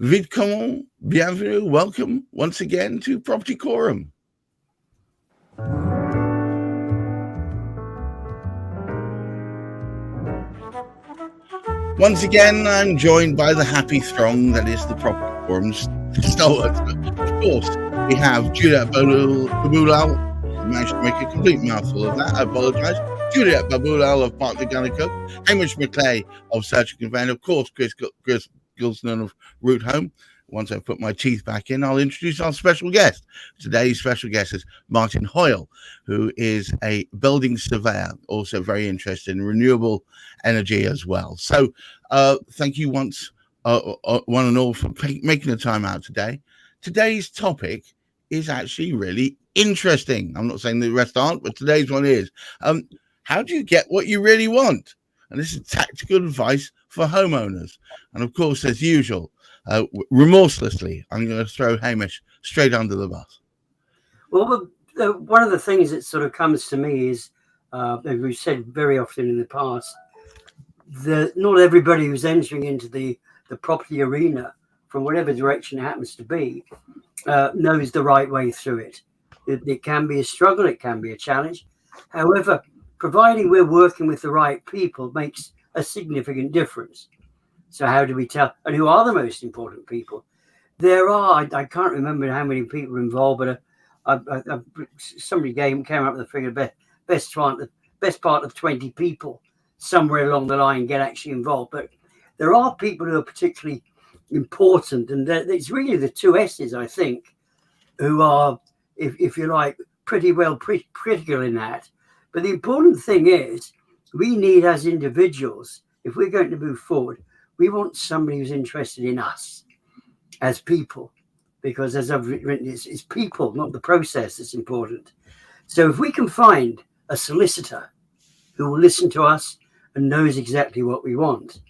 Vidcom, bienvenue, welcome once again to Property Quorum. Once again, I'm joined by the happy throng that is the Property Quorum's stalwart. Of course, we have Juliet Baboolal. I managed to make a complete mouthful of that. I apologise. Juliet Baboolal of Partner Gunnercooke, Hamish McLay of Search and Convey, and of course, Chris Gilsenan of Route Home. Once I've put my teeth back in, I'll introduce our special guest. Today's special guest is Martin Hoyle, who is a building surveyor, also very interested in renewable energy as well. So thank you one and all for making the time out today. Today's topic is actually really interesting. I'm not saying the rest aren't, but today's one is. How do you get what you really want? And this is tactical advice for homeowners. And of course, as usual, remorselessly, I'm going to throw Hamish straight under the bus. Well, one of the things that sort of comes to me is, as we've said very often in the past, that not everybody who's entering into the property arena, from whatever direction it happens to be, knows the right way through it. It can be a struggle, it can be a challenge. However, providing we're working with the right people makes a significant difference. So how do we tell? And who are the most important people? There are, I can't remember how many people are involved, but somebody came up with the figure, best part of 20 people somewhere along the line get actually involved. But there are people who are particularly important, and it's really the two S's, I think, who are, if you like, pretty critical in that. But the important thing is, we need as individuals, if we're going to move forward, we want somebody who's interested in us as people, because as I've written, it's people, not the process, that's important. So if we can find a solicitor who will listen to us and knows exactly what we want,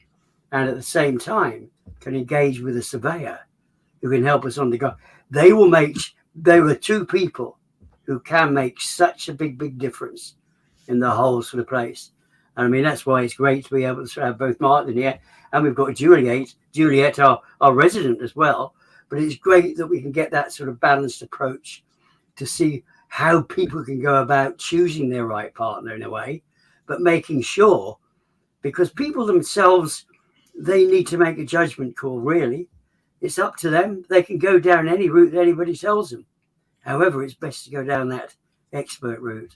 and at the same time can engage with a surveyor who can help us on the go, there are two people who can make such a big difference in the whole sort of place. And I mean, that's why it's great to be able to have both Martin here, and we've got Juliet, our resident as well. But it's great that we can get that sort of balanced approach to see how people can go about choosing their right partner in a way, but making sure, because people themselves, they need to make a judgment call, really. It's up to them. They can go down any route that anybody tells them. However, it's best to go down that expert route.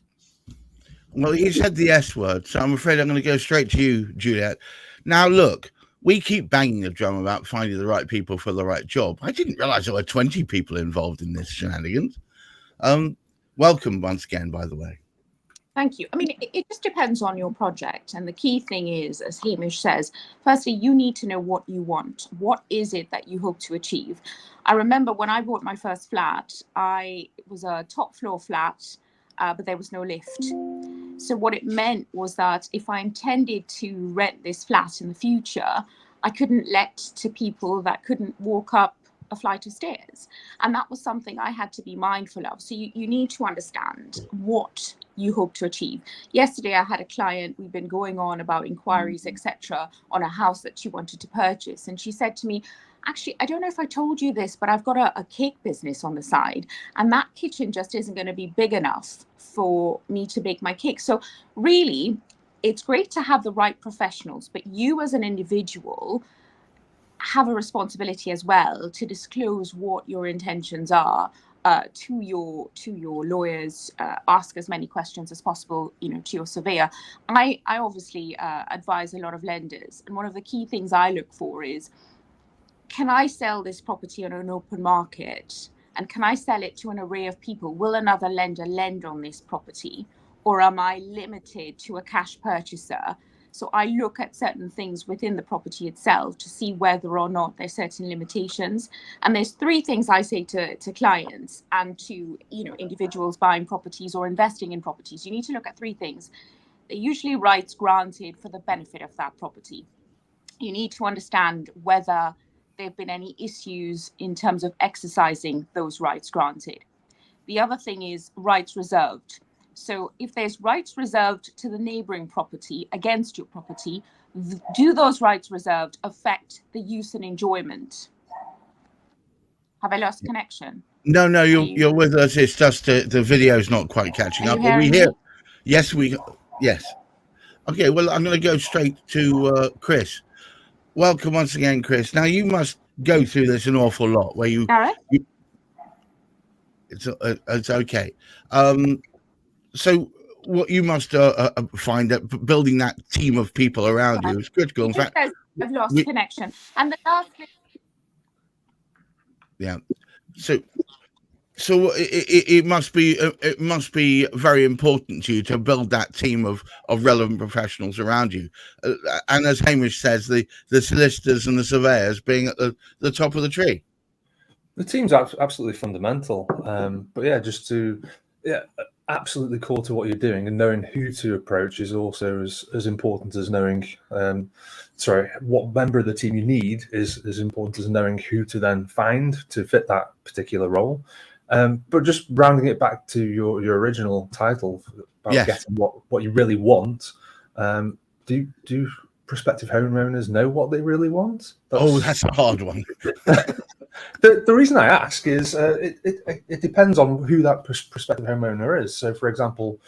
Well, you said the S word, so I'm afraid I'm going to go straight to you, Juliet. Now, look, we keep banging the drum about finding the right people for the right job. I didn't realize there were 20 people involved in this shenanigans. Welcome once again, by the way. Thank you. I mean, it just depends on your project. And the key thing is, as Hamish says, firstly, you need to know what you want. What is it that you hope to achieve? I remember when I bought my first flat, it was a top floor flat, but there was no lift. So what it meant was that if I intended to rent this flat in the future, I couldn't let to people that couldn't walk up a flight of stairs. And that was something I had to be mindful of. So you need to understand what you hope to achieve. Yesterday, I had a client, we've been going on about inquiries, etc., on a house that she wanted to purchase. And she said to me, actually, I don't know if I told you this, but I've got a cake business on the side, and that kitchen just isn't going to be big enough for me to bake my cake. So really, it's great to have the right professionals, but you as an individual have a responsibility as well to disclose what your intentions are to your lawyers, ask as many questions as possible, to your surveyor. I obviously advise a lot of lenders, and one of the key things I look for is, can I sell this property on an open market? And can I sell it to an array of people? Will another lender lend on this property? Or am I limited to a cash purchaser? So I look at certain things within the property itself to see whether or not there's certain limitations. And there's three things I say to clients and to individuals buying properties or investing in properties. You need to look at three things. They're usually rights granted for the benefit of that property. You need to understand whether there have been any issues in terms of exercising those rights granted. The other thing is rights reserved. So if there's rights reserved to the neighbouring property against your property, do those rights reserved affect the use and enjoyment Have I lost connection? No, you're with us. It's just the video's not quite catching up. But we hear. Yes, yes. Okay, well, I'm going to go straight to Chris. Welcome once again, Chris. Now, you must go through this an awful lot where Gareth? It's okay. So what you must find that building that team of people around you is critical. In fact, I've lost connection. And the last thing. Yeah. So it must be very important to you to build that team of relevant professionals around you, and as Hamish says, the solicitors and the surveyors being at the top of the tree. The team's absolutely fundamental, but absolutely core to what you're doing, and knowing who to approach is also as important as knowing. What member of the team you need is as important as knowing who to then find to fit that particular role. But just rounding it back to your original title about getting what you really want, do prospective homeowners know what they really want? That's a hard one. The reason I ask is it depends on who that prospective homeowner is. So, for example,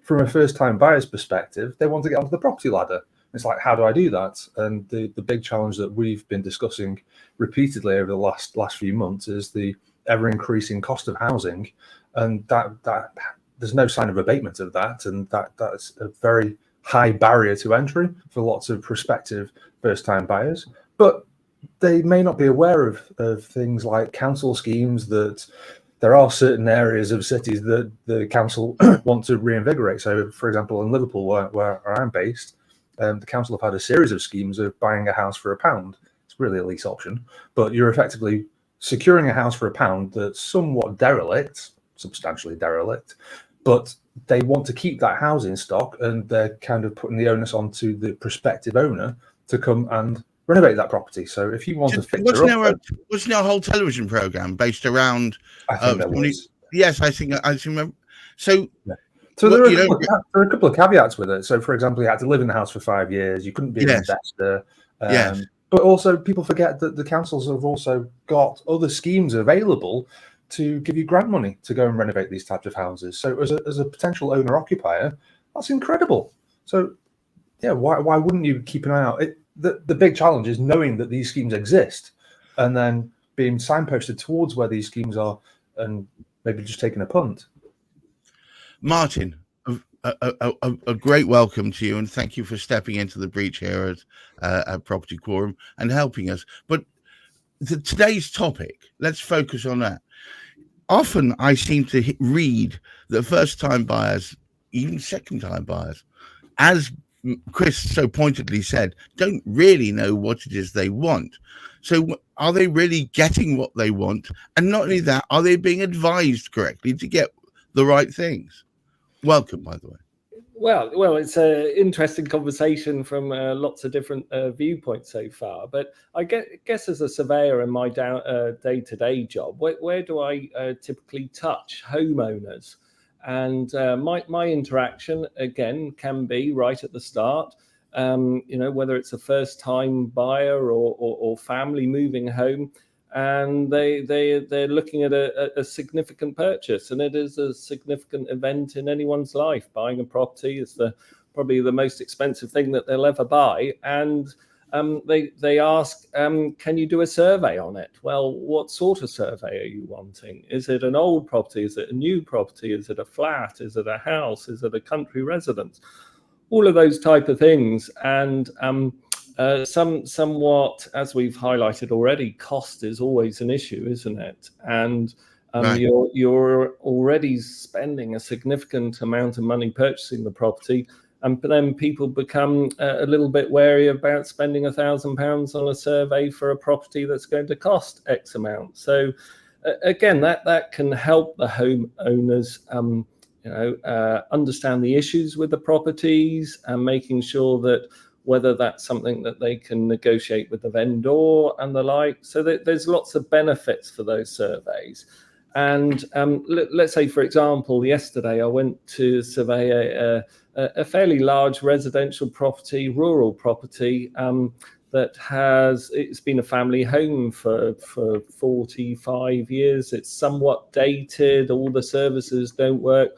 from a first-time buyer's perspective, they want to get onto the property ladder. It's like, how do I do that? And the big challenge that we've been discussing repeatedly over the last few months is the ever-increasing cost of housing, and that there's no sign of abatement of that, and that's a very high barrier to entry for lots of prospective first-time buyers. But they may not be aware of things like council schemes, that there are certain areas of cities that the council want to reinvigorate. So, for example, in Liverpool, where I'm based, the council have had a series of schemes of buying a house for £1. It's really a lease option, but you're effectively securing a house for £1 that's somewhat derelict, substantially derelict, but they want to keep that housing stock, and they're kind of putting the onus onto the prospective owner to come and renovate that property. So if you want to fix wasn't there a whole television program based around? I think there was. Yes, I think I remember. So. Yeah. So there are a couple of caveats with it. So, for example, you had to live in the house for 5 years. You couldn't be an investor. Yes. But also, people forget that the councils have also got other schemes available to give you grant money to go and renovate these types of houses. So, as a potential owner-occupier, that's incredible. So, yeah, why wouldn't you keep an eye out? The big challenge is knowing that these schemes exist, and then being signposted towards where these schemes are, and maybe just taking a punt. Martin, a great welcome to you, and thank you for stepping into the breach here at Property Quorum and helping us. But today's topic, let's focus on that. Often I seem to read that first-time buyers, even second-time buyers, as Chris so pointedly said, don't really know what it is they want. So are they really getting what they want? And not only that, are they being advised correctly to get the right things? Welcome, by the way. Well, it's an interesting conversation from lots of different viewpoints so far. But I guess as a surveyor in my day-to-day job, where do I typically touch homeowners? And my interaction, again, can be right at the start, whether it's a first-time buyer or family moving home, and they're looking at a significant purchase, and it is a significant event in anyone's life. Buying a property is probably the most expensive thing that they'll ever buy, and they ask, can you do a survey on it? Well, what sort of survey are you wanting? Is it an old property? Is it a new property? Is it a flat? Is it a house? Is it a country residence? All of those type of things, and somewhat, as we've highlighted already, cost is always an issue, isn't it? And right. You're already spending a significant amount of money purchasing the property, and then people become a little bit wary about spending £1,000 on a survey for a property that's going to cost X amount. So again, that can help the homeowners understand the issues with the properties, and making sure that whether that's something that they can negotiate with the vendor and the like. So there's lots of benefits for those surveys. And let's say, for example, yesterday I went to survey a fairly large residential property, rural property, it's been a family home for 45 years. It's somewhat dated. All the services don't work.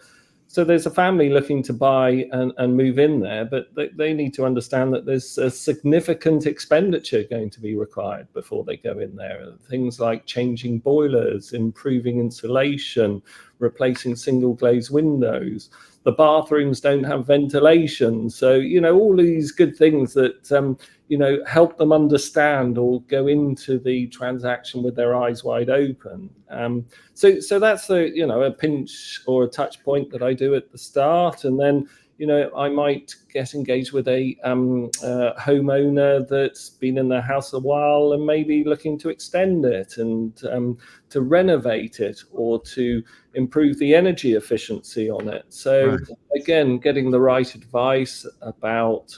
So there's a family looking to buy and move in there, but they need to understand that there's a significant expenditure going to be required before they go in there. Things like changing boilers, improving insulation, replacing single glazed windows. The bathrooms don't have ventilation. So, all these good things that, help them understand or go into the transaction with their eyes wide open. So that's a pinch or a touch point that I do at the start. And then, I might get engaged with a homeowner that's been in their house a while and maybe looking to extend it and to renovate it or to improve the energy efficiency on it. So again, getting the right advice about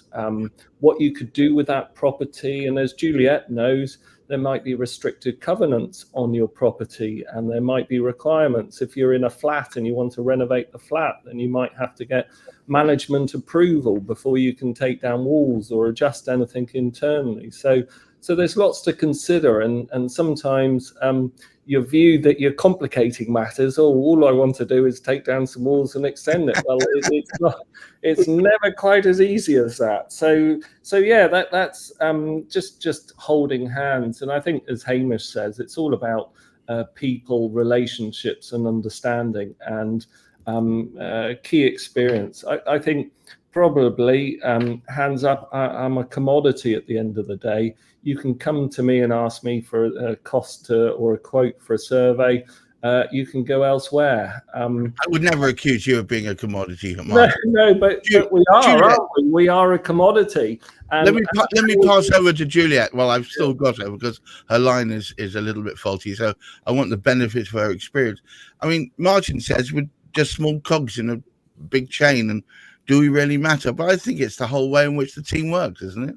what you could do with that property. And as Juliet knows, there might be restricted covenants on your property, and there might be requirements. If you're in a flat and you want to renovate the flat, then you might have to get management approval before you can take down walls or adjust anything internally. So there's lots to consider, and sometimes your view that you're complicating matters. All I want to do is take down some walls and extend it. Well, it's never quite as easy as that. So yeah, that's just holding hands. And I think, as Hamish says, it's all about people, relationships, and understanding, and key experience. I think probably, hands up, I'm a commodity at the end of the day. You can come to me and ask me for a cost or a quote for a survey. You can go elsewhere. I would never accuse you of being a commodity. No, but we are, aren't we? We are a commodity. And let me pass over to Juliet. Well, I've still got her because her line is a little bit faulty. So I want the benefits of her experience. I mean, Martin says we're just small cogs in a big chain, and do we really matter? But I think it's the whole way in which the team works, isn't it?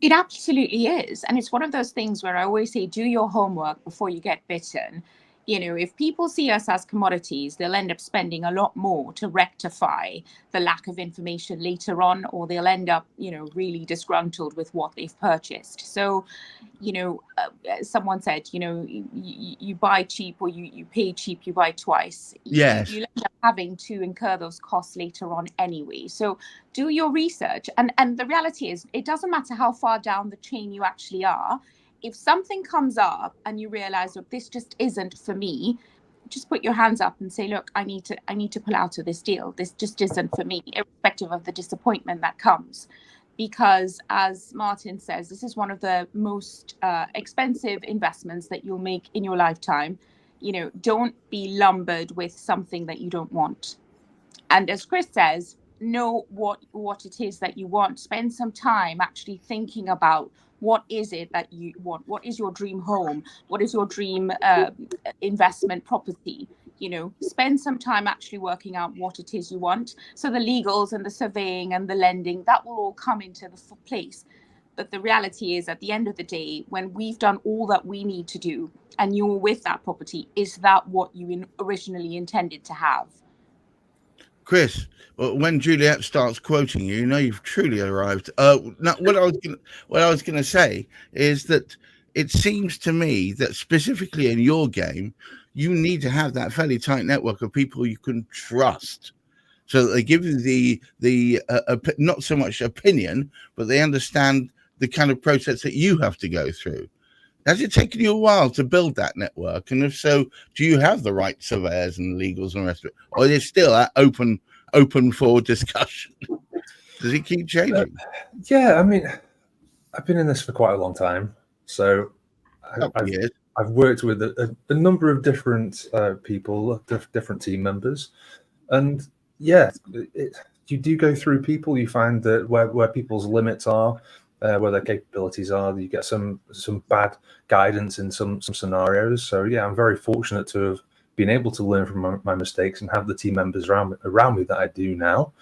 It absolutely is. And it's one of those things where I always say, do your homework before you get bitten. If people see us as commodities, they'll end up spending a lot more to rectify the lack of information later on, or they'll end up, really disgruntled with what they've purchased. So, someone said, you buy cheap, or you pay cheap, you buy twice. Yes. You end up having to incur those costs later on anyway. So do your research. And the reality is, it doesn't matter how far down the chain you actually are. If something comes up and you realize, look, this just isn't for me, just put your hands up and say, look, I need to pull out of this deal. This just isn't for me, irrespective of the disappointment that comes. Because, as Martin says, this is one of the most expensive investments that you'll make in your lifetime. Don't be lumbered with something that you don't want. And as Chris says, know what it is that you want. Spend some time actually thinking about, what is it that you want? What is your dream home? What is your dream investment property? Spend some time actually working out what it is you want. So the legals and the surveying and the lending, that will all come into the place. But the reality is, at the end of the day, when we've done all that we need to do and you're with that property, is that what you originally intended to have? Chris, when Juliet starts quoting you, you've truly arrived. What I was going to say is that it seems to me that specifically in your game, you need to have that fairly tight network of people you can trust, so that they give you the not so much opinion, but they understand the kind of process that you have to go through. Has it taken you a while to build that network? And if so, do you have the right surveyors and legals and the rest of it? Or is it still that open for discussion? Does it keep changing? Yeah, I mean, I've been in this for quite a long time. So I've worked with a number of different people, different team members. And yeah, you do go through people. You find that where people's limits are, where their capabilities are, you get some bad guidance in some scenarios. So yeah, I'm very fortunate to have been able to learn from my mistakes and have the team members around me that I do now.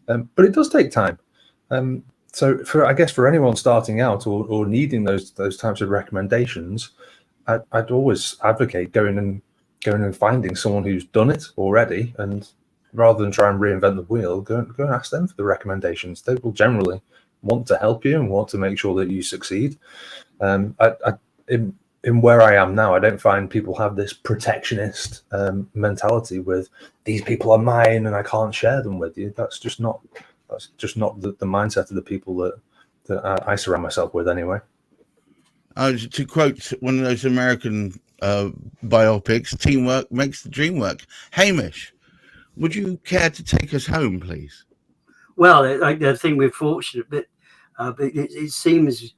But it does take time. So I guess for anyone starting out or needing those types of recommendations, I'd always advocate going and finding someone who's done it already, and rather than try and reinvent the wheel, go and ask them for the recommendations. They will generally want to help you and want to make sure that you succeed. In where I am now, I don't find people have this protectionist mentality with these people are mine and I can't share them with you. That's just not the mindset of the people that I surround myself with anyway. To quote one of those American biopics, teamwork makes the dream work. Hamish, would you care to take us home, please? Well, I think we're fortunate, but it seems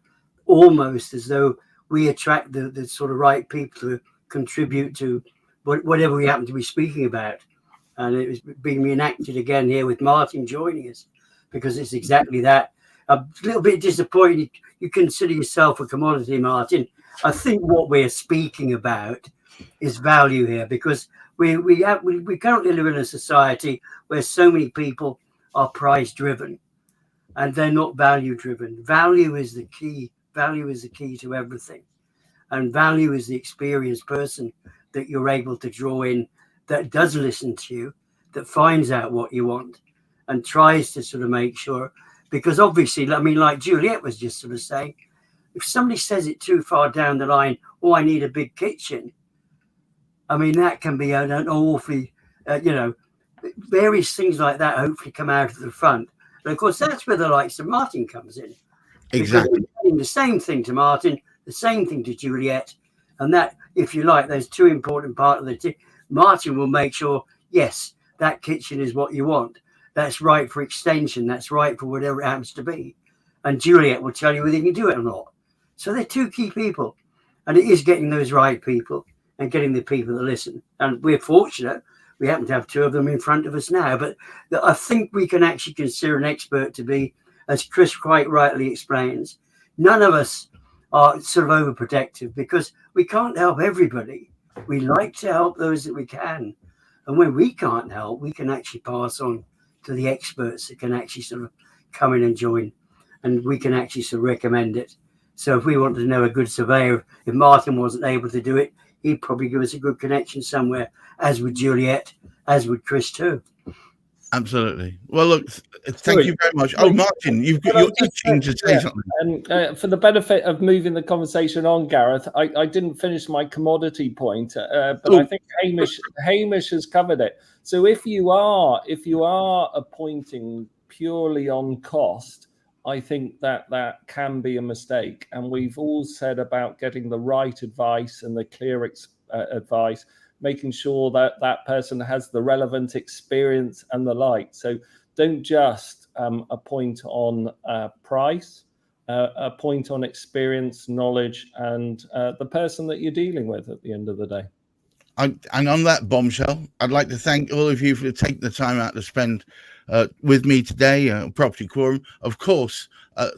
almost as though we attract the sort of right people to contribute to whatever we happen to be speaking about. And it was being reenacted again here with Martin joining us, because it's exactly that. A little bit disappointed you consider yourself a commodity, Martin. I think what we're speaking about is value here, because we currently live in a society where so many people are price driven and they're not value driven. Value is the key. Value is the key to everything. And value is the experienced person that you're able to draw in, that does listen to you, that finds out what you want and tries to sort of make sure. Because obviously, I mean, like Juliet was just sort of saying, if somebody says it too far down the line, oh, I need a big kitchen. I mean, that can be an awfully, various things like that hopefully come out of the front. And of course, that's where the likes of Martin comes in. Exactly. The same thing to Martin, the same thing to Juliet. And that, if you like, there's two important parts of the team. Martin will make sure, yes, that kitchen is what you want. That's right for extension. That's right for whatever it happens to be. And Juliet will tell you whether you can do it or not. So they're two key people. And it is getting those right people and getting the people that listen. And we're fortunate. We happen to have two of them in front of us now. But I think we can actually consider an expert to be, as Chris quite rightly explains, none of us are sort of overprotective, because we can't help everybody. We like to help those that we can. And when we can't help, we can actually pass on to the experts that can actually sort of come in and join. And we can actually sort of recommend it. So if we wanted to know a good surveyor, if Martin wasn't able to do it, he'd probably give us a good connection somewhere, as would Juliet, as would Chris too. Absolutely. Well, look, thank you very much. Oh, Martin, you're itching to say something. And for the benefit of moving the conversation on, Gareth, I didn't finish my commodity point, but I think Hamish has covered it. So if you are appointing purely on cost, I think that can be a mistake. And we've all said about getting the right advice and the clear advice, making sure that that person has the relevant experience and the like. So don't just appoint on price, appoint on experience, knowledge, and the person that you're dealing with at the end of the day. And on that bombshell, I'd like to thank all of you for taking the time out to spend with me today, Property Quorum. Of course,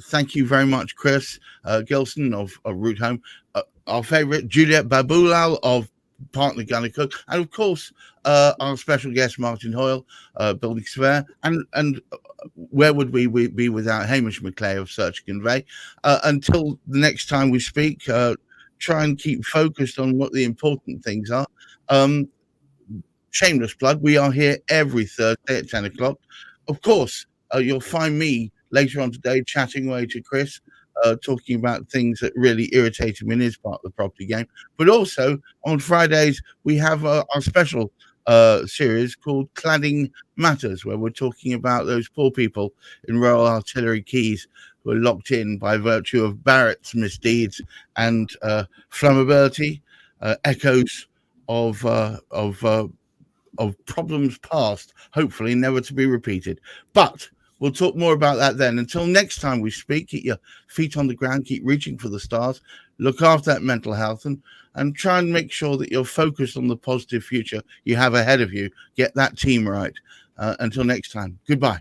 thank you very much, Chris Gilsenan of Root Home, our favourite, Juliet Baboolal of partner gunnercooke, and of course our special guest Martin Hoyle, building surveyor, and where would we be without Hamish McLay of Search Convey? Until the next time we speak, try and keep focused on what the important things are. Shameless plug, we are here every Thursday at 10 o'clock. Of course, you'll find me later on today chatting away to Chris, talking about things that really irritate him in his part of the property game. But also on Fridays, we have our special series called Cladding Matters, where we're talking about those poor people in Royal Artillery Quays who are locked in by virtue of Barrett's misdeeds and flammability, echoes of problems past, hopefully never to be repeated. But we'll talk more about that then. Until next time we speak, keep your feet on the ground, keep reaching for the stars, look after that mental health, and try and make sure that you're focused on the positive future you have ahead of you. Get that team right. Until next time, goodbye.